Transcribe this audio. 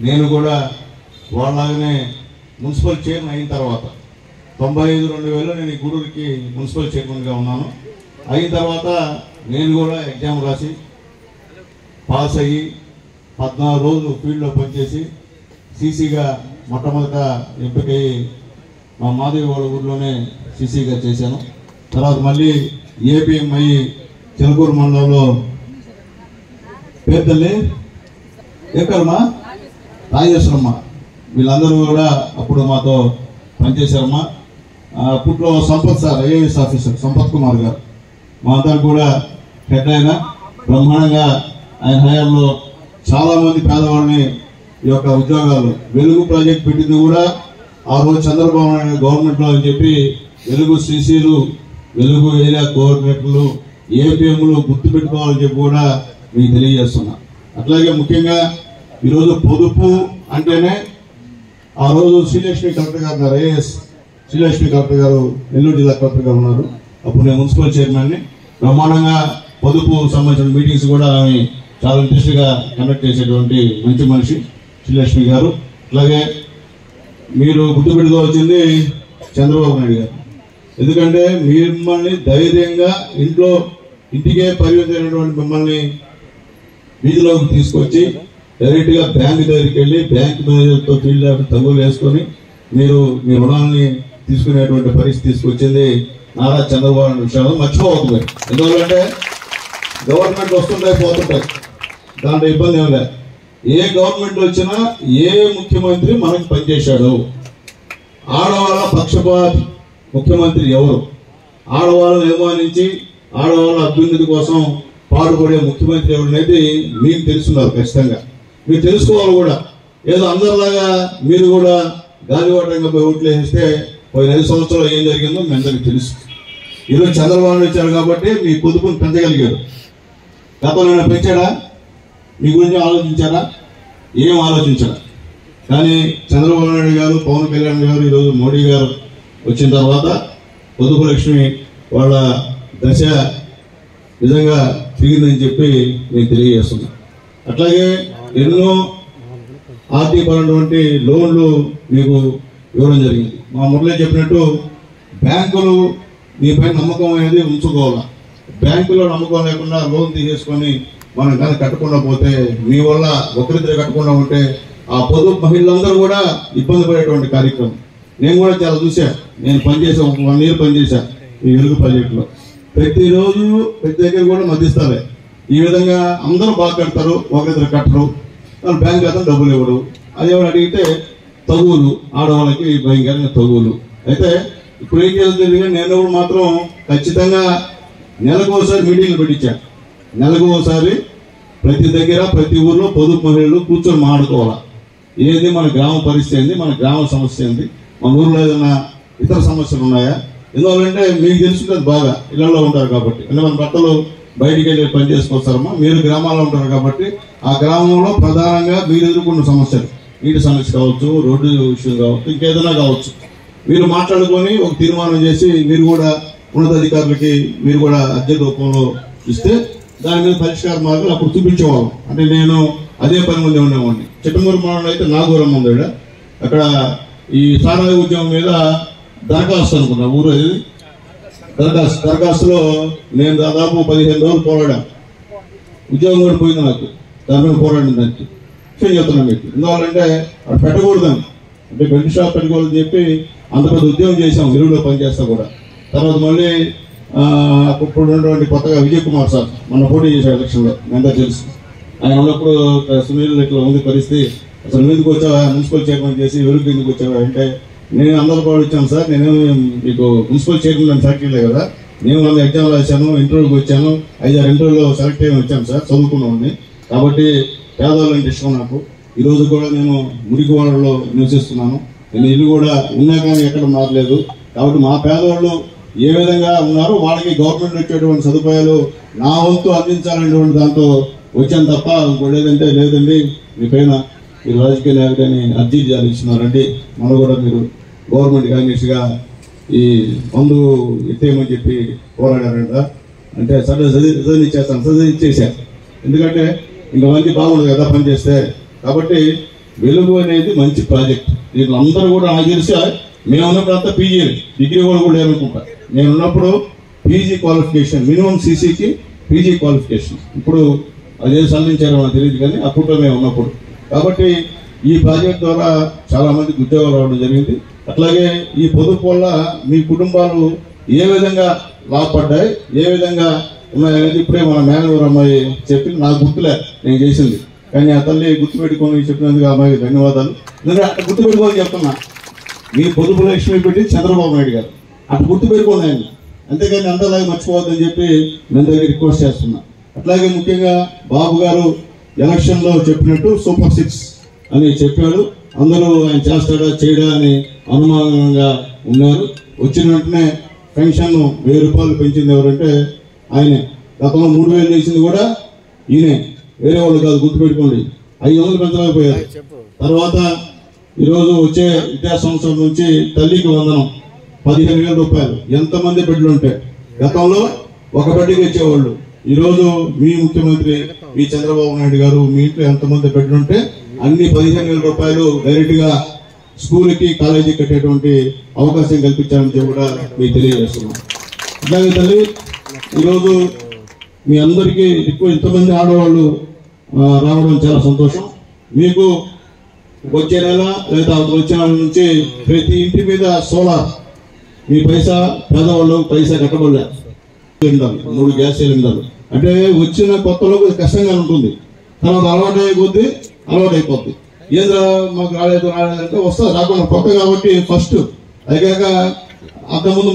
నేను కూడా వాళ్ళలాగానే municipal chairman అయిన తర్వాత 95-2000 నేను ఈ గూడూరుకి మున్సిపల్ చైర్మన్గా ఉన్నాను. అయిన తర్వాత నేను కూడా ఎగ్జామ్ రాసి పాస్ అయ్యి 14 రోజులు ఫీల్డ్లో పనిచేసి సీసీగా మొట్టమొదట ఎంపికయ్యి మా మాదేవి వాళ్ళ ఊర్లోనే సీసీగా చేశాను. తర్వాత మళ్ళీ ఏపీఎం అయ్యి చిలకూరు మండలంలో పేర్తల్లి ఎక్కడమ్మా రాజేశ్వరమ్మ వీళ్ళందరూ కూడా అప్పుడు మాతో పనిచేశారమ్మా. అప్పట్లో Sampath sir IAS officer Sampath Kumar గారు మా అందరు కూడా హెడ్ అయిన బ్రహ్మాండంగా ఆయన హయాంలో చాలామంది పేదవాళ్ళని ఈ యొక్క ఉద్యోగాలు వెలుగు ప్రాజెక్ట్ పెట్టింది కూడా ఆ రోజు చంద్రబాబు నాయుడు గవర్నమెంట్లో అని చెప్పి వెలుగు సీసీలు వెలుగు ఏరియా కోఆర్డినేటర్లు ఏపీఎంలు గుర్తు పెట్టుకోవాలని చెప్పి కూడా మీకు తెలియజేస్తున్నా. అట్లాగే ముఖ్యంగా ఈరోజు పొదుపు అంటేనే ఆ రోజు శ్రీలక్ష్మి కలెక్టర్ గారు ఐఏఎస్ శ్రీలక్ష్మి కలెక్టర్ గారు నెల్లూరు జిల్లా కలెక్టర్ గారు ఉన్నారు. అప్పుడు నేను మున్సిపల్ చైర్మన్ని బ్రహ్మాండంగా పొదుపు సంబంధించిన మీటింగ్స్ కూడా ఆమె చాలా ఇంట్రెస్ట్గా కండక్ట్ చేసేటువంటి మంచి మనిషి శ్రీలక్ష్మి గారు. అలాగే మీరు గుర్తుపెట్టుకోవాల్సింది చంద్రబాబు నాయుడు గారు. ఎందుకంటే మిమ్మల్ని ధైర్యంగా ఇంటికే పరిమితమైనటువంటి మిమ్మల్ని వీధిలోకి తీసుకొచ్చి డైరెక్ట్గా బ్యాంక్ దగ్గరికి వెళ్ళి బ్యాంక్ మేనేజర్తో ఫీల్డ్ తగులు వేసుకొని మీరు మీ రుణాలని తీసుకునేటువంటి పరిస్థితి తీసుకొచ్చింది నారా చంద్రబాబు నాయుడు విషయంలో మర్చిపోవద్దు. ఎందుకంటే గవర్నమెంట్ వస్తుంటాయి పోతుంటాయి, దాంట్లో ఇబ్బంది ఏమి లేదు. ఏ గవర్నమెంట్ వచ్చినా ఏ ముఖ్యమంత్రి మనకు పనిచేశాడు, ఆడవాళ్ళ పక్షపాతి ముఖ్యమంత్రి ఎవరు, ఆడవాళ్ళని నిర్మాణించి ఆడవాళ్ళ అభ్యున్నతి కోసం పాటుపడే ముఖ్యమంత్రి ఎవరు అనేది మీకు తెలుసున్నారు. ఖచ్చితంగా మీరు తెలుసుకోవాలి కూడా. ఏదో అందరిలాగా మీరు కూడా గాలివాటంగా పోయి ఓట్లు వేస్తే పోయిన 5 సంవత్సరాలు ఏం జరిగిందో మీ అందరికీ తెలుసు. ఈరోజు చంద్రబాబు వచ్చారు కాబట్టి మీ పొదుపును పెంచగలిగారు. గతంలో పెంచాడా? మీ గురించి ఆలోచించారా? ఏం ఆలోచించారా? కానీ చంద్రబాబు నాయుడు గారు, పవన్ కళ్యాణ్ గారు, ఈరోజు మోడీ గారు వచ్చిన తర్వాత పొదుపు లక్ష్మి వాళ్ళ దశ నిజంగా తిరిగిందని చెప్పి నేను తెలియజేస్తున్నా. అట్లాగే ఎన్నో ఆర్థికపరమైనటువంటి లోన్లు మీకు ఇవ్వడం జరిగింది. మా మురళి చెప్పినట్టు బ్యాంకులు మీపై నమ్మకం అనేది ఉంచుకోవాలి. బ్యాంకులో నమ్మకం లేకుండా లోన్ తీసేసుకొని మనం కానీ కట్టకుండా పోతే, మీ వల్ల ఒకరిద్దరు కట్టకుండా ఉంటే ఆ పొదుపు మహిళలందరూ కూడా ఇబ్బంది పడేటువంటి కార్యక్రమం నేను కూడా చాలా చూశాను. నేను పనిచేసాను, 1 year పనిచేశాను ఈ వెలుగు ప్రాజెక్టులో. ప్రతిరోజు ప్రతి దగ్గర కూడా మధ్యస్థాలే ఈ విధంగా అందరూ బాగా కడతారు, ఒకరిద్దరు కట్టరు, వాళ్ళు బ్యాంక్ అతను డబ్బులు ఇవ్వరు. అదేమని అడిగితే తగువులు, ఆడవాళ్ళకి భయంకరంగా తగువులు. అయితే ఇప్పుడు ఏం చేస్తుంది, నేను మాత్రం ఖచ్చితంగా నెలకు ఒకసారి మీటింగ్లు పెట్టించాను. నెలకు ఒకసారి ప్రతి దగ్గర ప్రతి ఊర్లో పొదుపు మహిళలు కూర్చొని మాట్లాడుకోవాలా. ఏది మన గ్రామ పరిస్థితి ఏంది, మన గ్రామ సమస్య ఏంది, మన ఊర్లో ఏదైనా ఇతర సమస్యలు ఉన్నాయా. ఎందుకంటే మీకు తెలుసుకుంటుంది బాగా, ఇళ్లలో ఉంటారు కాబట్టి. అంటే మన భర్తలు బయటికి వెళ్ళి పని చేసుకొస్తారమ్మా, మీరు గ్రామాల్లో ఉంటారు కాబట్టి ఆ గ్రామంలో ప్రధానంగా మీరు ఎదుర్కొన్న సమస్యలు, నీటి సమస్య కావచ్చు, రోడ్డు విషయం కావచ్చు, ఇంకేదైనా కావచ్చు, మీరు మాట్లాడుకొని ఒక తీర్మానం చేసి మీరు కూడా ఉన్నతాధికారులకి మీరు కూడా అర్జీ రూపంలో ఇస్తే దాని మీద పరిష్కార మార్గాలు అప్పుడు చూపించేవాళ్ళం. అంటే నేను అదే పని ముందే ఉండేవాడిని. చిట్టమూరు మండలం అయితే నాగూరం ఉంది, అక్కడ ఈ సారాయి ఉద్యమం మీద దరఖాస్తు అనుకున్నా, ఊరు దరఖాస్తులో నేను దాదాపు 15 రోజులు పోరాడాను. ఉద్యోగం కూడా పోయింది నాకు, దాని మీద పోరాడిన దానికి విషయం చెప్తున్నాను మీకు. ఎందువల్లంటే అక్కడ పెట్టకూడదని, అంటే బెల్ట్ షాప్ పెట్టకూడదని చెప్పి అంత పెద్ద ఉద్యోగం చేసాం, ఎరువులో పనిచేస్తా కూడా. తర్వాత మళ్ళీ ఇప్పుడు ఉన్నటువంటి కొత్తగా విజయ్ కుమార్ సార్ మొన్న పోటీ చేశాడు ఎలక్షన్లో, ఎంత తెలుసు. ఆయన ఉన్నప్పుడు సునీల్ ఇట్లా ఉంది పరిస్థితి, అసలు ఎందుకు వచ్చావా మున్సిపల్ చైర్మన్ చేసి వెలుగు ఎందుకు వచ్చావా అంటే, నేను అందరూ కూడా వచ్చాను సార్, నేను మీకు మున్సిపల్ చైర్మన్ ఫ్యాక్టరీలే కదా, నేను 100 ఎగ్జామ్ రాశాను, ఇంటర్వ్యూకి వచ్చాను, 5-6 ఇంటర్వ్యూలో సెలెక్ట్ అయ్యి వచ్చాను సార్, చదువుకున్నాను. కాబట్టి పేదవాళ్ళంటే ఇష్టం నాకు. ఈరోజు కూడా నేను మురికివాడలో నివసిస్తున్నాను, నేను ఇల్లు కూడా ఉన్నా కానీ ఎక్కడ మారలేదు. కాబట్టి మా పేదవాళ్ళు ఏ విధంగా ఉన్నారో వాళ్ళకి గవర్నమెంట్ వచ్చేటువంటి సదుపాయాలు నా వంతు అందించాలనేటువంటి దాంతో వచ్చాను తప్ప ఇంకోటి ఏదంటే లేదండి, మీ పైన మీరు రాజకీయ నాయకులని అర్జీ ఇచ్చినారండి, మనం కూడా మీరు గవర్నమెంట్ కాంగ్రెస్గా ఈ మందు ఎత్తేయమని చెప్పి పోరాడారంట. అంటే సరే చదివిచ్చేస్తాను, చదివిచ్చేసాను. ఎందుకంటే ఇంకా మంది బాగుండదు కదా పనిచేస్తే. కాబట్టి వెలుగు అనేది మంచి ప్రాజెక్ట్. దీంట్లో అందరూ కూడా నాకు తెలిసి మేము ఉన్నప్పుడు అంతా పీజీ, డిగ్రీ కూడా లేదనుకుంటా. నేను ఉన్నప్పుడు పీజీ క్వాలిఫికేషన్, మినిమం సీసీకి పీజీ క్వాలిఫికేషన్. ఇప్పుడు అదే సాధించారో నాకు తెలియదు, కానీ అప్పుడు మేము ఉన్నప్పుడు. కాబట్టి ఈ ప్రాజెక్ట్ ద్వారా చాలా మందికి ఉద్యోగాలు రావడం జరిగింది. అట్లాగే ఈ పొదుపు వల్ల మీ కుటుంబాలు ఏ విధంగా లాభపడ్డాయి, ఏ విధంగా ఉన్నాయనేది ఇప్పుడే మన మేనవరం అమ్మాయి చెప్పింది. నాకు గుర్తులే నేను చేసింది, కానీ ఆ తల్లి గుర్తుపెట్టుకొని చెప్పినందుకు అమ్మాయికి ధన్యవాదాలు. ఎందుకంటే అట్లా గుర్తుపెట్టుకొని చెప్తున్నా, మీ పొదుపు లక్ష్మి పెట్టి చంద్రబాబు నాయుడు గారు అట్లా గుర్తుపెట్టుకోండి ఆయన, అంతేకాని అందరిలాగా మర్చిపోవద్దని చెప్పి నేను దగ్గర రిక్వెస్ట్ చేస్తున్నా. అట్లాగే ముఖ్యంగా బాబు గారు ఎలక్షన్లో చెప్పినట్టు సూపర్ 6 అని చెప్పాడు. అందరూ ఆయన చేస్తాడా చేయడా అని అనుమానంగా ఉన్నారు. వచ్చిన వెంటనే పెన్షన్ 1000 రూపాయలు పెంచింది ఎవరంటే ఆయనే. గతంలో 3000 చేసింది కూడా ఈయనే, వేరే వాళ్ళు కాదు, గుర్తుపెట్టుకోండి. 500 పెంచలేకపోయారు. తర్వాత ఈరోజు వచ్చే విద్యా సంవత్సరం నుంచి తల్లికి వందనం 15,000 రూపాయలు. ఎంతమంది బిడ్డలు ఉంటాయి? గతంలో ఒక బిడ్డకి ఇచ్చేవాళ్ళు. ఈరోజు మీ ముఖ్యమంత్రి మీ చంద్రబాబు నాయుడు గారు మీ ఇంట్లో ఎంతమంది బిడ్డలు ఉంటే అన్ని 15,000 రూపాయలు డైరెక్ట్ గా స్కూల్కి కాలేజీకి కట్టేటువంటి అవకాశం కల్పించాలని కూడా మీకు తెలియజేస్తున్నాం. అలాగే తల్లి, ఈరోజు మీ అందరికీ ఎక్కువ ఇంతమంది ఆడవాళ్ళు రావడం చాలా సంతోషం. మీకు వచ్చే నెల లేదా వచ్చే నెల నుంచి ప్రతి ఇంటి మీద సోలార్, మీ పైసా పేదవాళ్ళు పైసా కట్టబడలే. 3 గ్యాస్ సిలిండర్లు అంటే వచ్చిన కొత్తలో కష్టంగా ఉంటుంది, తర్వాత అలవాటు అయిపోద్ది. ఏదో మాకు రాలేదు అంటే వస్తుంది, రాకుండా కొత్త కాబట్టి ఫస్ట్. అదిగాక అంతకుముందు